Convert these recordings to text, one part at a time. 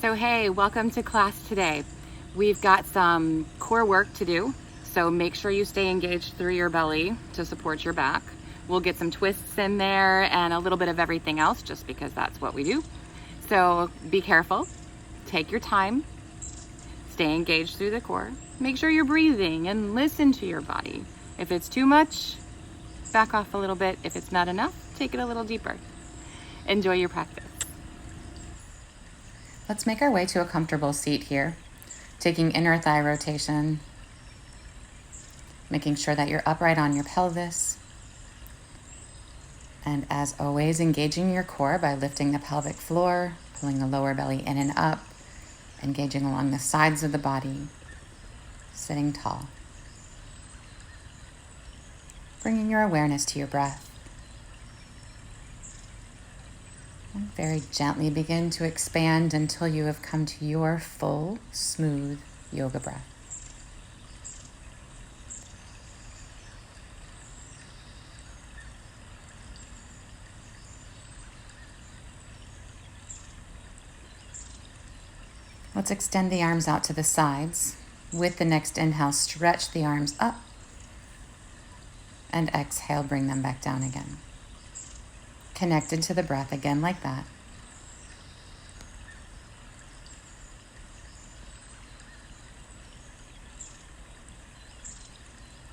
So hey, welcome to class today. We've got some core work to do, so make sure you stay engaged through your belly to support your back. We'll get some twists in there and a little bit of everything else just because that's what we do. So be careful, take your time, stay engaged through the core. Make sure you're breathing and listen to your body. If it's too much, back off a little bit. If it's not enough, take it a little deeper. Enjoy your practice. Let's make our way to a comfortable seat here, taking inner thigh rotation, making sure that you're upright on your pelvis, and as always, engaging your core by lifting the pelvic floor, pulling the lower belly in and up, engaging along the sides of the body, sitting tall. Bringing your awareness to your breath. And very gently begin to expand until you have come to your full, smooth yoga breath. Let's extend the arms out to the sides. With the next inhale, stretch the arms up. And exhale, bring them back down again. Connected to the breath again like that.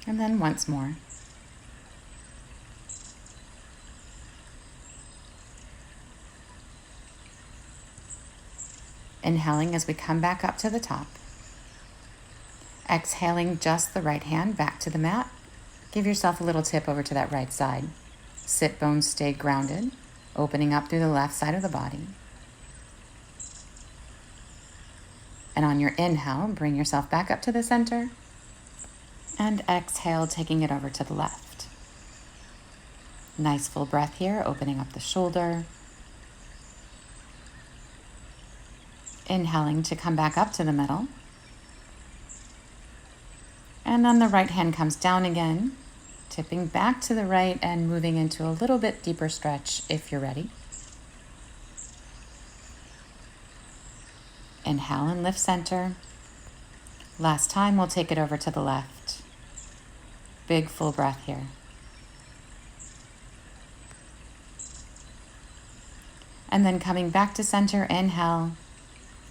And then once more. Inhaling as we come back up to the top. Exhaling just the right hand back to the mat. Give yourself a little tip over to that right side. Sit bones stay grounded, opening up through the left side of the body. And on your inhale, bring yourself back up to the center. And exhale, taking it over to the left. Nice full breath here, opening up the shoulder. Inhaling to come back up to the middle. And then the right hand comes down again, tipping back to the right and moving into a little bit deeper stretch if you're ready. Inhale and lift center. Last time, we'll take it over to the left. Big full breath here. And then coming back to center, inhale.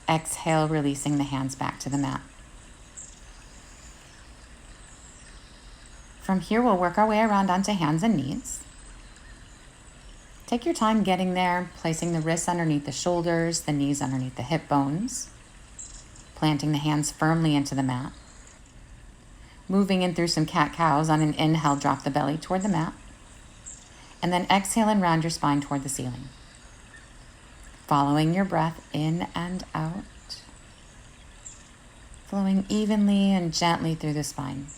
Exhale, releasing the hands back to the mat. From here, we'll work our way around onto hands and knees. Take your time getting there, placing the wrists underneath the shoulders, the knees underneath the hip bones, planting the hands firmly into the mat. Moving in through some cat-cows. On an inhale, drop the belly toward the mat. And then exhale and round your spine toward the ceiling. Following your breath in and out. Flowing evenly and gently through the spine.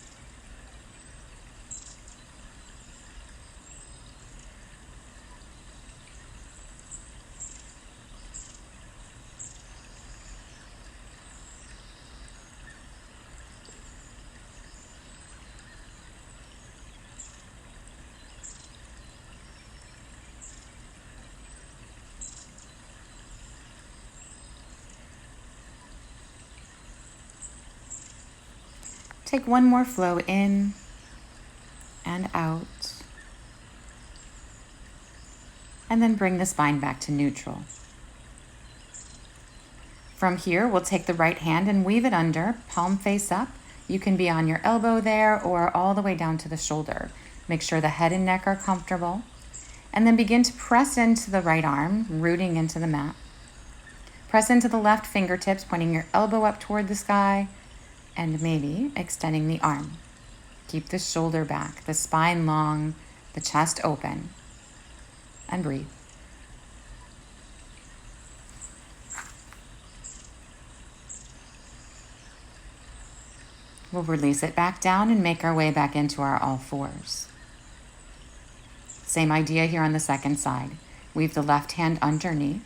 Take one more flow in and out. And then bring the spine back to neutral. From here, we'll take the right hand and weave it under, palm face up. You can be on your elbow there or all the way down to the shoulder. Make sure the head and neck are comfortable. And then begin to press into the right arm, rooting into the mat. Press into the left fingertips, pointing your elbow up toward the sky. And maybe extending the arm. Keep the shoulder back, the spine long, the chest open. And breathe. We'll release it back down and make our way back into our all fours. Same idea here on the second side. Weave the left hand underneath,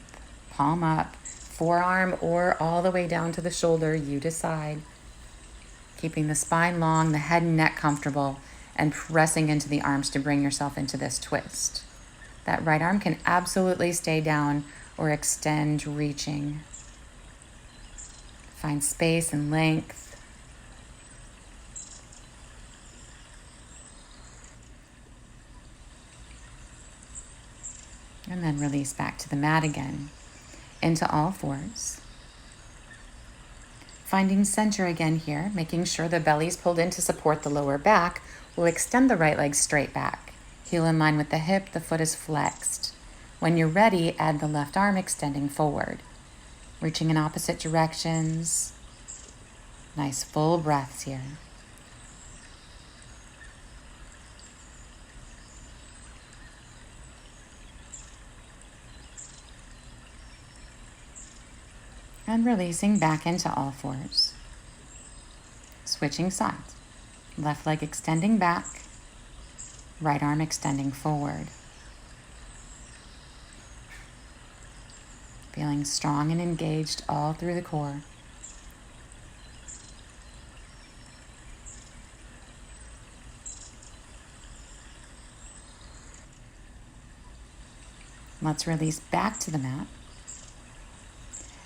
palm up, forearm or all the way down to the shoulder, you decide. Keeping the spine long, the head and neck comfortable, and pressing into the arms to bring yourself into this twist. That right arm can absolutely stay down or extend, reaching. Find space and length. And then release back to the mat again, into all fours. Finding center again here, making sure the belly's pulled in to support the lower back. We'll extend the right leg straight back. Heel in line with the hip, the foot is flexed. When you're ready, add the left arm extending forward, reaching in opposite directions. Nice full breaths here. And releasing back into all fours. Switching sides. Left leg extending back, right arm extending forward. Feeling strong and engaged all through the core. Let's release back to the mat.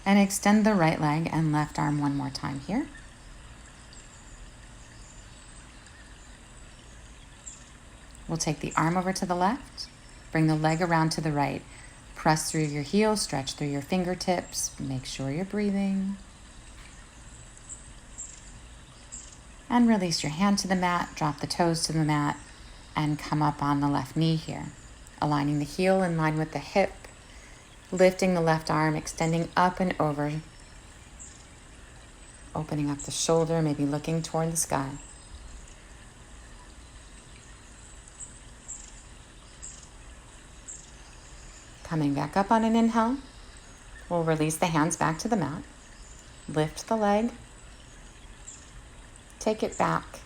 And extend the right leg and left arm one more time here. We'll take the arm over to the left, bring the leg around to the right. Press through your heels, stretch through your fingertips. Make sure you're breathing. And release your hand to the mat, drop the toes to the mat, and come up on the left knee here. Aligning the heel in line with the hip. Lifting the left arm, extending up and over. Opening up the shoulder, maybe looking toward the sky. Coming back up on an inhale, we'll release the hands back to the mat. Lift the leg. Take it back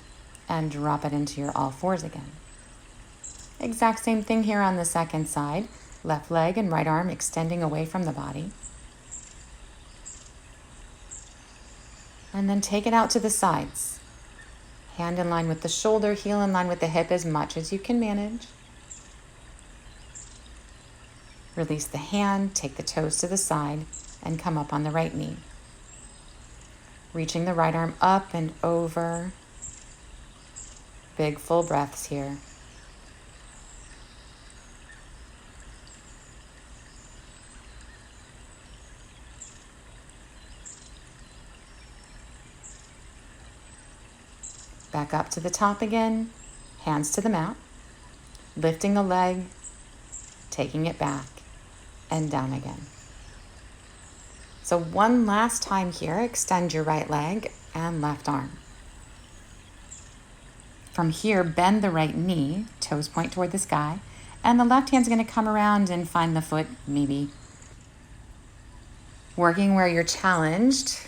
and drop it into your all fours again. Exact same thing here on the second side. Left leg and right arm extending away from the body. And then take it out to the sides. Hand in line with the shoulder, heel in line with the hip as much as you can manage. Release the hand, take the toes to the side, and come up on the right knee. Reaching the right arm up and over. Big full breaths here. Back up to the top again, hands to the mat, lifting the leg, taking it back, and down again. So one last time here, extend your right leg and left arm. From here, bend the right knee, toes point toward the sky, and the left hand's gonna come around and find the foot, maybe. Working where you're challenged,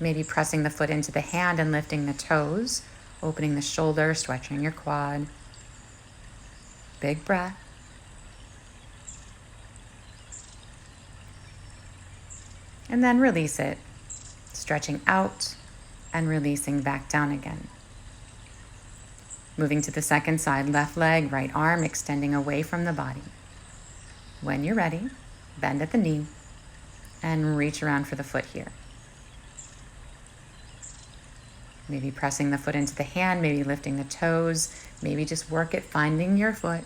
maybe pressing the foot into the hand and lifting the toes, opening the shoulder, stretching your quad. Big breath. And then release it, stretching out and releasing back down again. Moving to the second side, left leg, right arm extending away from the body. When you're ready, bend at the knee and reach around for the foot here. Maybe pressing the foot into the hand, maybe lifting the toes, maybe just work at finding your foot.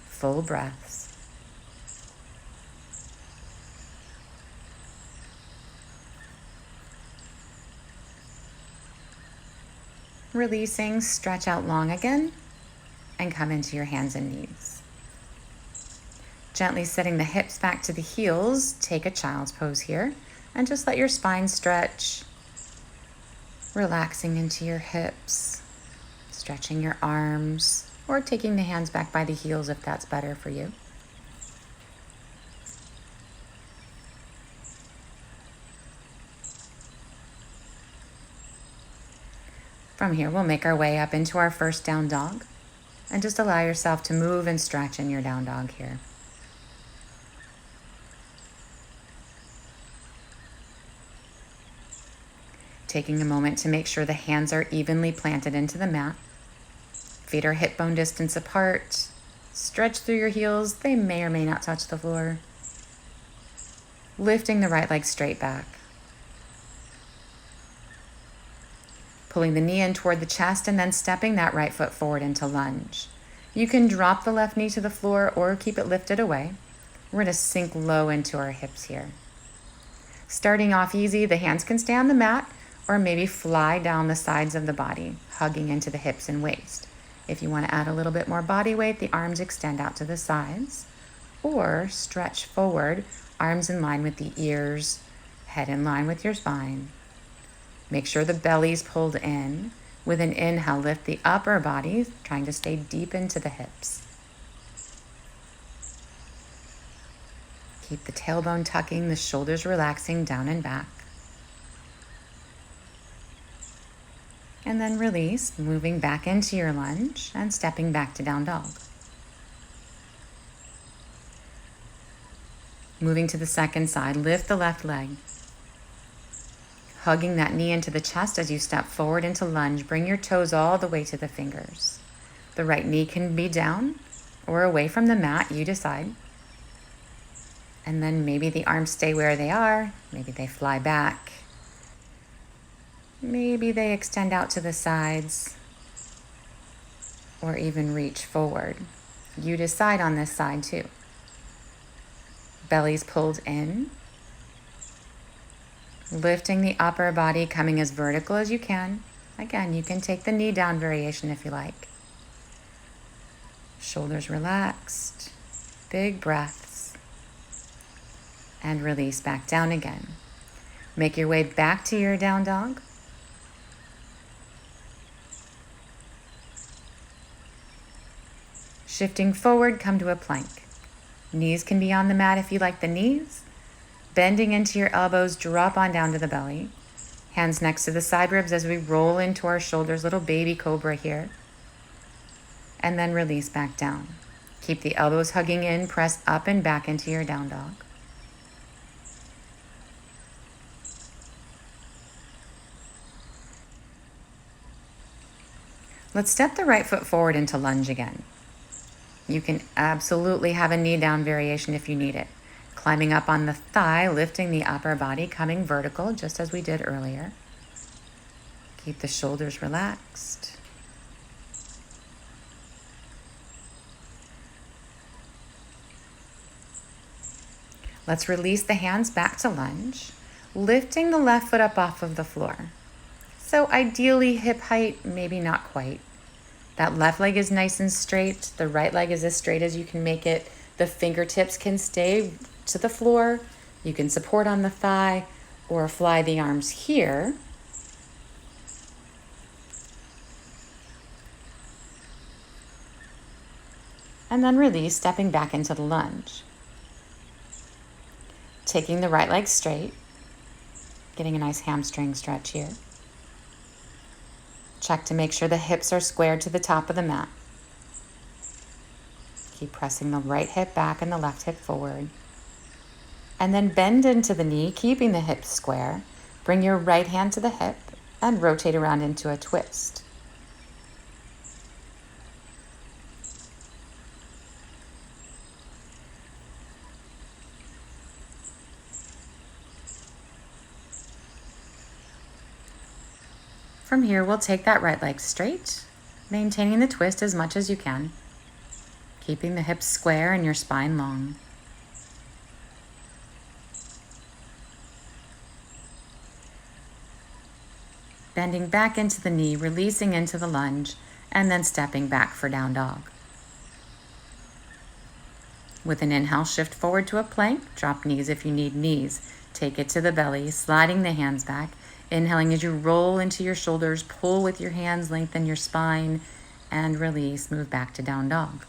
Full breaths. Releasing, stretch out long again, and come into your hands and knees. Gently setting the hips back to the heels, take a child's pose here, and just let your spine stretch. Relaxing into your hips, stretching your arms, or taking the hands back by the heels if that's better for you. From here, we'll make our way up into our first down dog, and just allow yourself to move and stretch in your down dog here. Taking a moment to make sure the hands are evenly planted into the mat. Feet are hip bone distance apart. Stretch through your heels. They may or may not touch the floor. lifting the right leg straight back. Pulling the knee in toward the chest and then stepping that right foot forward into lunge. You can drop the left knee to the floor or keep it lifted away. We're going to sink low into our hips here. Starting off easy, the hands can stay on the mat or maybe fly down the sides of the body, hugging into the hips and waist. If you want to add a little bit more body weight, the arms extend out to the sides or stretch forward, arms in line with the ears, head in line with your spine. Make sure the belly's pulled in. With an inhale, lift the upper body, trying to stay deep into the hips. Keep the tailbone tucking, the shoulders relaxing down and back. And then release, moving back into your lunge and stepping back to down dog. Moving to the second side, lift the left leg. Hugging that knee into the chest as you step forward into lunge. Bring your toes all the way to the fingers. The right knee can be down or away from the mat, you decide. And then maybe the arms stay where they are. Maybe they fly back. Maybe they extend out to the sides or even reach forward. You decide on this side too. Belly's pulled in. Lifting the upper body, coming as vertical as you can. Again, you can take the knee down variation if you like. Shoulders relaxed. Big breaths. And release back down again. Make your way back to your down dog. Shifting forward, come to a plank. Knees can be on the mat if you like the knees. Bending into your elbows, drop on down to the belly. Hands next to the side ribs as we roll into our shoulders, little baby cobra here. And then release back down. Keep the elbows hugging in, press up and back into your down dog. Let's step the right foot forward into lunge again. You can absolutely have a knee down variation if you need it. Climbing up on the thigh, lifting the upper body, coming vertical, just as we did earlier. Keep the shoulders relaxed. Let's release the hands back to lunge, lifting the left foot up off of the floor. So ideally hip height, maybe not quite. That left leg is nice and straight. The right leg is as straight as you can make it. The fingertips can stay to the floor. You can support on the thigh or fly the arms here. And then release, stepping back into the lunge. Taking the right leg straight, getting a nice hamstring stretch here. Check to make sure the hips are squared to the top of the mat. Keep pressing the right hip back and the left hip forward. And then bend into the knee, keeping the hips square. Bring your right hand to the hip and rotate around into a twist. From here, we'll take that right leg straight, maintaining the twist as much as you can, keeping the hips square and your spine long. Bending back into the knee, releasing into the lunge, and then stepping back for down dog. With an inhale, shift forward to a plank, drop knees if you need knees. Take it to the belly, sliding the hands back. Inhaling as you roll into your shoulders, pull with your hands, lengthen your spine, and release, move back to down dog.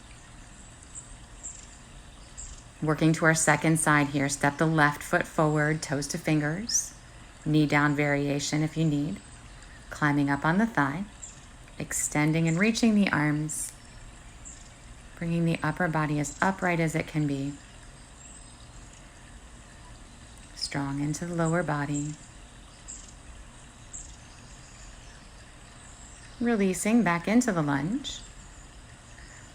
Working to our second side here, step the left foot forward, toes to fingers, knee down variation if you need. Climbing up on the thigh, extending and reaching the arms, bringing the upper body as upright as it can be. Strong into the lower body. Releasing back into the lunge.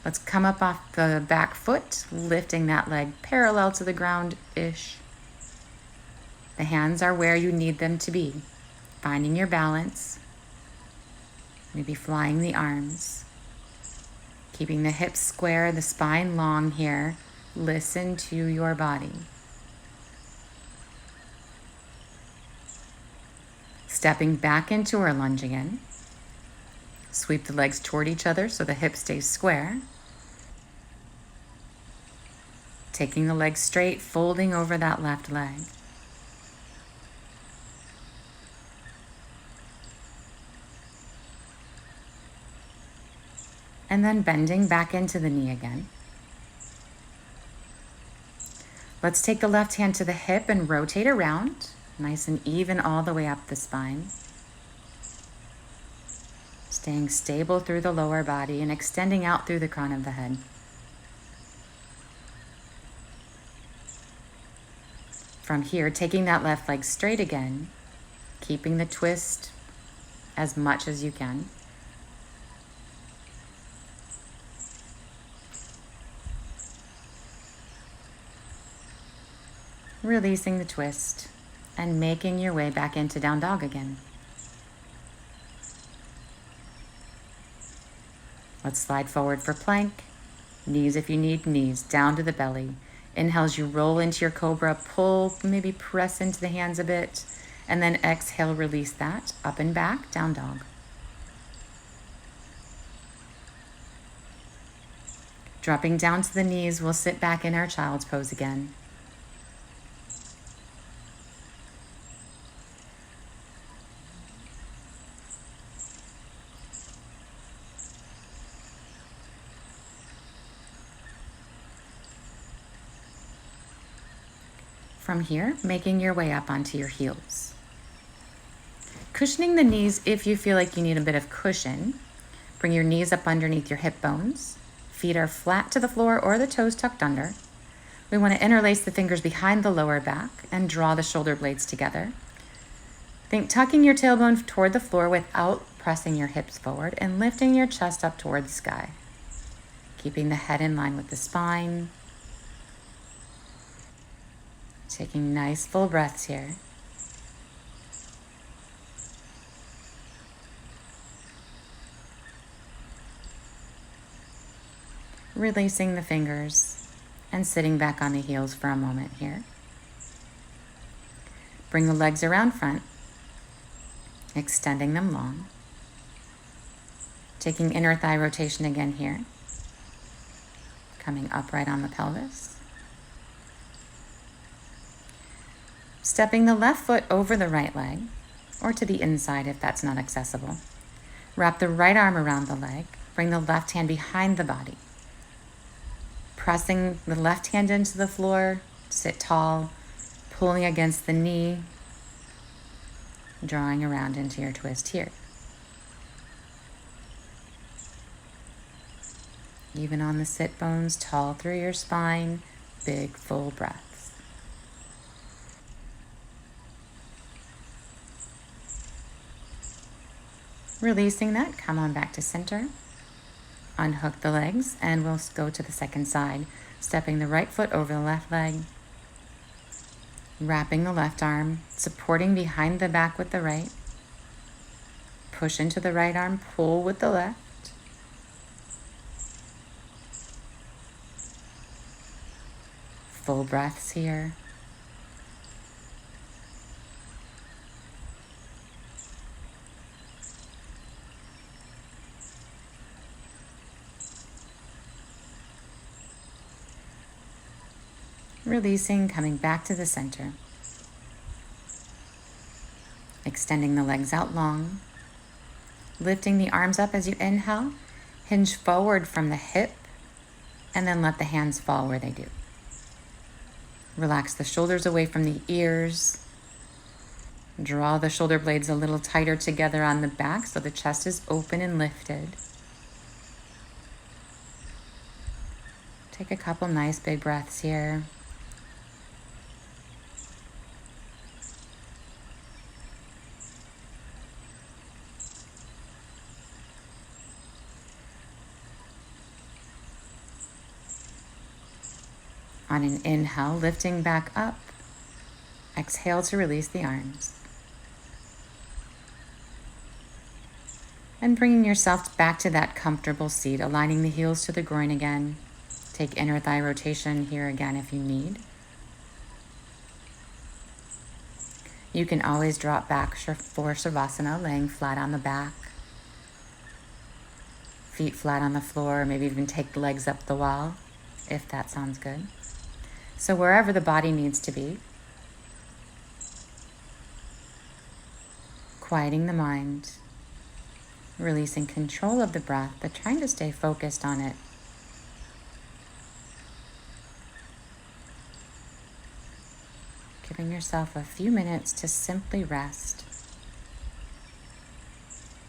Let's come up off the back foot, lifting that leg parallel to the ground-ish. The hands are where you need them to be, finding your balance, maybe flying the arms, keeping the hips square, the spine long here. Listen to your body. Stepping back into our lunge again. Sweep the legs toward each other so the hip stays square. Taking the legs straight, folding over that left leg. And then bending back into the knee again. Let's take the left hand to the hip and rotate around, nice and even all the way up the spine. Staying stable through the lower body and extending out through the crown of the head. From here, taking that left leg straight again, keeping the twist as much as you can. Releasing the twist and making your way back into down dog again. Let's slide forward for plank. Knees if you need, knees down to the belly. Inhale as you roll into your cobra, pull, maybe press into the hands a bit, and then exhale, release that, up and back, down dog. Dropping down to the knees, we'll sit back in our child's pose again. From here, making your way up onto your heels. Cushioning the knees if you feel like you need a bit of cushion. Bring your knees up underneath your hip bones. Feet are flat to the floor or the toes tucked under. We want to interlace the fingers behind the lower back and draw the shoulder blades together. Think tucking your tailbone toward the floor without pressing your hips forward and lifting your chest up toward the sky. Keeping the head in line with the spine. Taking nice full breaths here. Releasing the fingers and sitting back on the heels for a moment here. Bring the legs around front, extending them long. Taking inner thigh rotation again here. Coming upright on the pelvis. Stepping the left foot over the right leg, or to the inside if that's not accessible. Wrap the right arm around the leg. Bring the left hand behind the body. Pressing the left hand into the floor, sit tall, pulling against the knee, drawing around into your twist here. Even on the sit bones, tall through your spine, big full breaths. Releasing that, come on back to center. Unhook the legs and we'll go to the second side. Stepping the right foot over the left leg. Wrapping the left arm, supporting behind the back with the right. Push into the right arm, pull with the left. Full breaths here. Releasing, coming back to the center. Extending the legs out long. Lifting the arms up as you inhale. Hinge forward from the hip and then let the hands fall where they do. Relax the shoulders away from the ears. Draw the shoulder blades a little tighter together on the back so the chest is open and lifted. Take a couple nice big breaths here. On an inhale, lifting back up Exhale to release the arms. And bringing yourself back to that comfortable seat, aligning the heels to the groin again. Take inner thigh rotation here again if you need. You can always drop back for Shavasana, laying flat on the back. Feet flat on the floor, maybe even take the legs up the wall, if that sounds good. So wherever the body needs to be, quieting the mind, releasing control of the breath, but trying to stay focused on it. Giving yourself a few minutes to simply rest.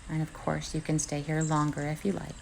And of course, you can stay here longer if you like.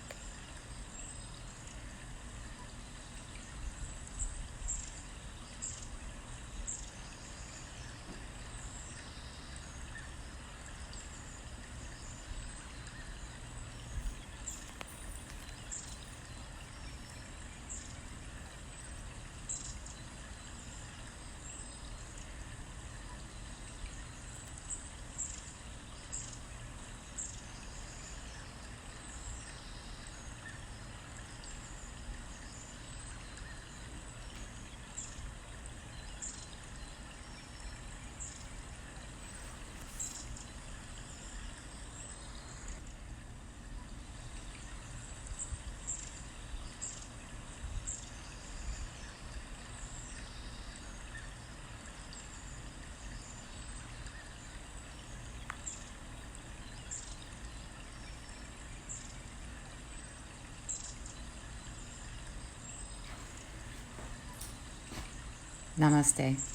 Namaste.